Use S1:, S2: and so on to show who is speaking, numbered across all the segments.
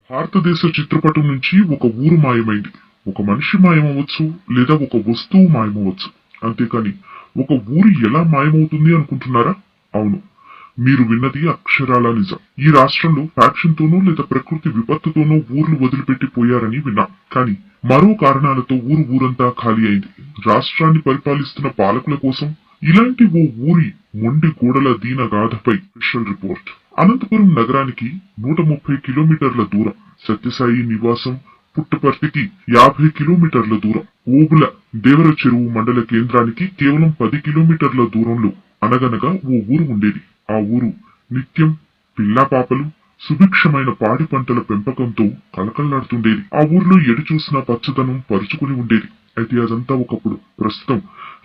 S1: భారతదేశ చిత్రపటం నుంచి ఒక ఊరు మాయమైంది. ఒక మనిషి మాయమవచ్చు, లేదా ఒక వస్తువు మాయమవచ్చు. అంతేకాని ఒక ఊరు ఎలా మాయమవుతుంది అనుకుంటున్నారా? అవును, మీరు విన్నది అక్షరాలా నిజం. ఈ రాష్ట్రంలో ఫ్యాక్షన్ తోనో లేదా ప్రకృతి విపత్తుతోనో ఊర్లు వదిలిపెట్టి పోయారని విన్నాం. కానీ మరో కారణాలతో ఊరంతా ఖాళీ అయింది. రాష్ట్రాన్ని పరిపాలిస్తున్న పాలకుల కోసం ఇలాంటి ఓ ఊరి మొండి గోడల దీన గాథపై స్పెషల్ రిపోర్ట్. అనంతపురం నగరానికి 130 కిలోమీటర్ల దూరం, సత్యసాయి నివాసం పుట్టపర్తికి 50 కిలోమీటర్ల దూరం, ఓబుల దేవర చెరువు మండల కేంద్రానికి కేవలం 10 కిలోమీటర్ల దూరంలో అనగనగా ఓ ఊరు ఉండేది. ఆ ఊరు నిత్యం పిల్లాపాపలు, సుభిక్షమైన పాడి పంటల పెంపకంతో కలకల్లాడుతుండేది. ఆ ఊర్లో ఎటు చూసినా పచ్చదనం పరుచుకుని ఉండేది. అయితే అదంతా ఒకప్పుడు. ప్రస్తుతం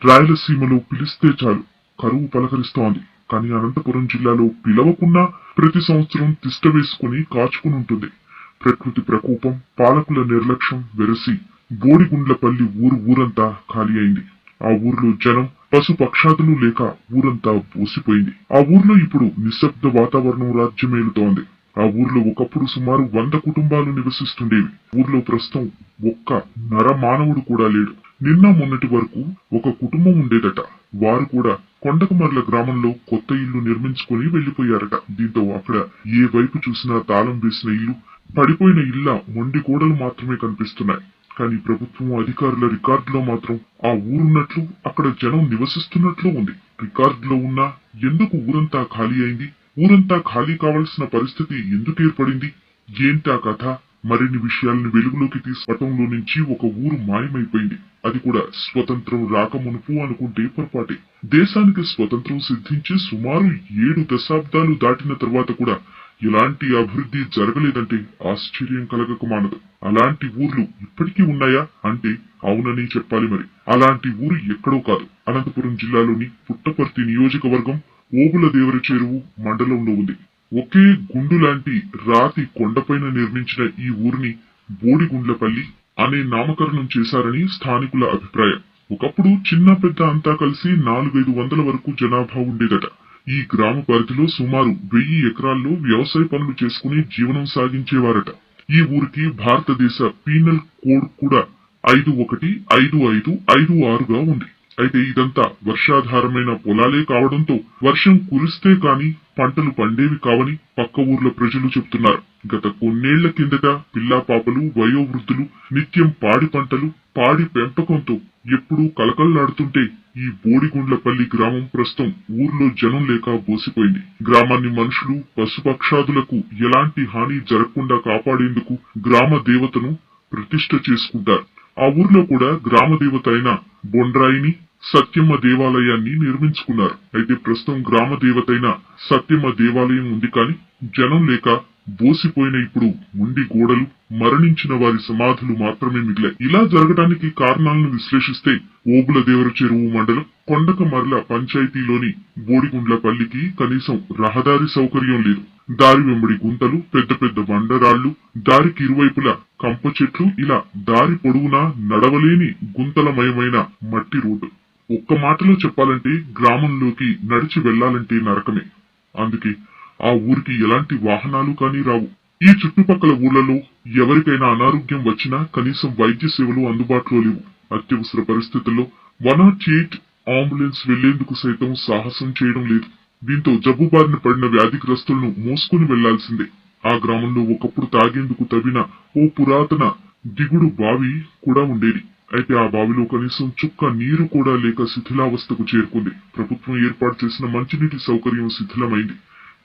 S1: రాయలసీమలో పిలిస్తే చాలు కరువు పలకరిస్తోంది. కానీ అనంతపురం జిల్లాలో పిలవకున్నా ప్రతి సంవత్సరం తిష్ట వేసుకుని కాచుకుని ఉంటుంది. ప్రకృతి ప్రకోపం, పాలకుల నిర్లక్ష్యం వెరసి బోడిగుండ్లపల్లి ఊరంతా ఖాళీ అయింది. ఆ ఊర్లో జనం, పశు పక్షాదులు లేక ఊరంతా బోసిపోయింది. ఆ ఊర్లో ఇప్పుడు నిశ్శబ్ద వాతావరణం రాజ్యమేలుతోంది. ఆ ఊర్లో ఒకప్పుడు సుమారు 100 కుటుంబాలు నివసిస్తుండేవి. ఊర్లో ప్రస్తుతం ఒక్క నరమానవుడు కూడా లేడు. నిన్న మొన్నటి వరకు ఒక కుటుంబం ఉండేదట. వారు కూడా కొండకమర్ల గ్రామంలో కొత్త ఇల్లు నిర్మించుకుని వెళ్లిపోయారట. దీంతో అక్కడ ఏ వైపు చూసినా తాళం వేసిన ఇల్లు, పడిపోయిన ఇళ్ల మొండి గోడలు మాత్రమే కనిపిస్తున్నాయి. కానీ ప్రభుత్వం అధికారుల రికార్డులో మాత్రం ఆ ఊరున్నట్లు, అక్కడ జనం నివసిస్తున్నట్లు ఉంది. రికార్డులో ఉన్నా ఎందుకు ఊరంతా ఖాళీ అయింది? ఊరంతా ఖాళీ కావాల్సిన పరిస్థితి ఎందుకు ఏర్పడింది? ఏంటా కథ? మరిన్ని విషయాలను వెలుగులోకి తీసుకోవటంలో నుంచి ఒక ఊరు మాయమైపోయింది. అది కూడా స్వతంత్రం రాకమునుపు అనుకుంటే పొరపాటే. దేశానికి స్వతంత్రం సిద్ధించి సుమారు 7 దశాబ్దాలు దాటిన తర్వాత కూడా ఎలాంటి అభివృద్ధి జరగలేదంటే ఆశ్చర్యం కలగక మానదు. అలాంటి ఊర్లు ఇప్పటికీ ఉన్నాయా అంటే అవునని చెప్పాలి. మరి అలాంటి ఊరు ఎక్కడో కాదు, అనంతపురం జిల్లాలోని పుట్టపర్తి నియోజకవర్గం ఓబుల దేవర చెరువు మండలంలో ఉంది. ఒకే గుండు లాంటి రాతి కొండపైన నిర్మించిన ఈ ఊరిని బోడిగుండ్లపల్లి అనే నామకరణం చేశారని స్థానికుల అభిప్రాయం. ఒకప్పుడు చిన్న పెద్ద అంతా కలిసి 400-500 వరకు జనాభా ఉండేదట. ఈ గ్రామ పరిధిలో సుమారు 1000 ఎకరాల్లో వ్యవసాయ పనులు చేసుకుని జీవనం సాగించేవారట. ఈ ఊరికి భారతదేశ పీనల్ కోడ్ కూడా 515556గా ఉంది. అయితే ఇదంతా వర్షాధారమైన పొలాలే కావడంతో వర్షం కురిస్తే కాని పంటలు పండేవి కావని పక్క ఊర్ల ప్రజలు చెబుతున్నారు. గత కొన్నేళ్ల కిందట పిల్లా పాపలు, వయోవృద్ధులు నిత్యం పాడి పంటలు, పాడి పెంపకంతో ఎప్పుడూ కలకల్లాడుతుంటే ఈ బోడిగుండ్లపల్లి గ్రామం ప్రస్తుతం ఊర్లో జనం లేక బోసిపోయింది. గ్రామాన్ని మనుషులు, పశుపక్షాదులకు ఎలాంటి హాని జరగకుండా కాపాడేందుకు గ్రామ దేవతను ప్రతిష్ఠ చేసుకుంటారు. ఆ ఊర్లో కూడా గ్రామ దేవత అయిన బొండ్రాయిని, సత్యమ్మ దేవాలయాన్ని నిర్మించుకున్నారు. అయితే ప్రస్తుతం గ్రామ దేవతైన సత్యమ్మ దేవాలయం ఉంది, కానీ జనం లేక బోసిపోయిన ఇప్పుడు ఉండి గోడలు, మరణించిన వారి సమాధులు మాత్రమే మిగిలాయి. ఇలా జరగడానికి కారణాలను విశ్లేషిస్తే ఓబుల దేవర చెరువు మండలం కొండకమర్ల పంచాయతీలోని బోడిగుండ్లపల్లికి కనీసం రహదారి సౌకర్యం లేదు. దారి వెంబడి గుంతలు, పెద్ద పెద్ద బండరాళ్లు, దారికి ఇరువైపులా కంప చెట్లు, ఇలా దారి పొడవునా నడవలేని గుంతలమయమైన మట్టి రోడ్డు. ఒక్క మాటలో చెప్పాలంటే గ్రామంలోకి నడిచి వెళ్లాలంటే నరకమే. అందుకే ఆ ఊరికి ఎలాంటి వాహనాలు కానీ రావు. ఈ చుట్టుపక్కల ఊర్లలో ఎవరికైనా అనారోగ్యం వచ్చినా కనీసం వైద్య సేవలు అందుబాటులో లేవు. అత్యవసర పరిస్థితుల్లో 108 అంబులెన్స్ వెళ్లేందుకు సైతం సాహసం చేయడం లేదు. దీంతో జబ్బుబారిన పడిన వ్యాధిగ్రస్తులను మోసుకుని వెళ్లాల్సిందే. ఆ గ్రామంలో ఒకప్పుడు తాగేందుకు తవ్విన ఓ పురాతన దిగుడు బావి కూడా ఉండేది. అయితే ఆ బావిలో కనీసం చుక్క నీరు కూడా లేక శిథిలావస్థకు చేరుకుంది. ప్రభుత్వం ఏర్పాటు చేసిన మంచినీటి సౌకర్యం శిథిలమైంది.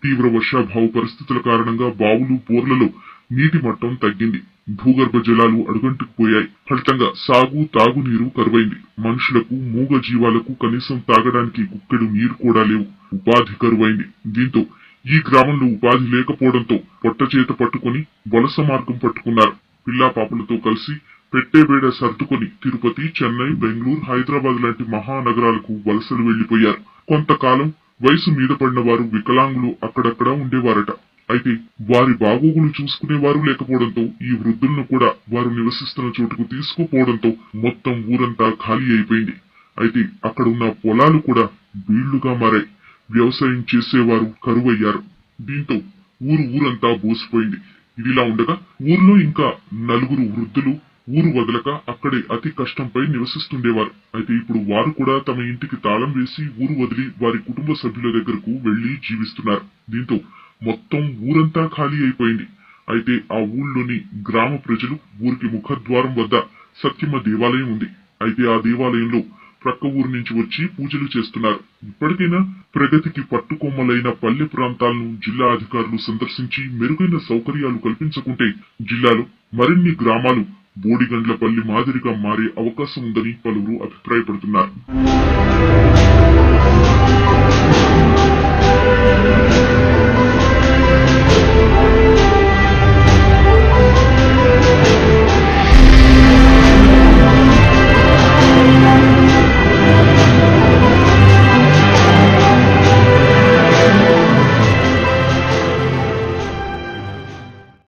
S1: తీవ్ర వర్షాభావ పరిస్థితుల కారణంగా బావులు, బోర్లలో నీటి మట్టం తగ్గింది. భూగర్భ జలాలు అడుగంటుకుపోయాయి. ఫలితంగా సాగు, తాగునీరు కరువైంది. మనుషులకు, మూగ జీవాలకు కనీసం తాగడానికి గుక్కెడు నీరు కూడా లేవు. ఉపాధి కరువైంది. దీంతో ఈ గ్రామంలో ఉపాధి లేకపోవడంతో పొట్ట చేత పట్టుకుని వలస మార్గం పట్టుకున్నారు. పిల్లా పాపలతో కలిసి పెట్టేబేడ సర్దుకొని తిరుపతి, చెన్నై, బెంగళూరు, హైదరాబాద్ లాంటి మహానగరాలకు వలసలు వెళ్లిపోయారు. కొంతకాలం వయసు మీద పడిన వారు, వికలాంగులు అక్కడక్కడా ఉండేవారట. అయితే వారి బాగోగులు చూసుకునేవారు లేకపోవడంతో ఈ వృద్ధులను కూడా వారు నివసిస్తున్న చోటుకు తీసుకుపోవడంతో మొత్తం ఊరంతా ఖాళీ అయిపోయింది. అయితే అక్కడున్న పొలాలు కూడా బీళ్లుగా మారాయి. వ్యవసాయం చేసేవారు కరువయ్యారు. దీంతో ఊరంతా బోసిపోయింది. ఇదిలా ఉండగా ఊర్లో ఇంకా నలుగురు వృద్ధులు ఊరు వదలక అక్కడే అతి కష్టంపై నివసిస్తుండేవారు. అయితే ఇప్పుడు వారు కూడా తమ ఇంటికి తాళం వేసి ఊరు వదిలి వారి కుటుంబ సభ్యుల దగ్గరకు వెళ్లి జీవిస్తున్నారు. దీంతో మొత్తం ఊరంతా ఖాళీ అయిపోయింది. అయితే ఆ ఊళ్ళోని గ్రామ ప్రజలు ఊరికి ముఖద్వారం వద్ద సత్యమ్మ దేవాలయం ఉంది. అయితే ఆ దేవాలయంలో ప్రక్క ఊరు నుంచి వచ్చి పూజలు చేస్తున్నారు. ఇప్పటికైనా ప్రగతికి పట్టుకొమ్మలైన పల్లె ప్రాంతాలను జిల్లా అధికారులు సందర్శించి మెరుగైన సౌకర్యాలు కల్పించకుంటే జిల్లాలో మరిన్ని గ్రామాలు బోడిగండ్లపల్లి మాదిరిగా మారే అవకాశం ఉందని పలువురు అభిప్రాయపడుతున్నారు.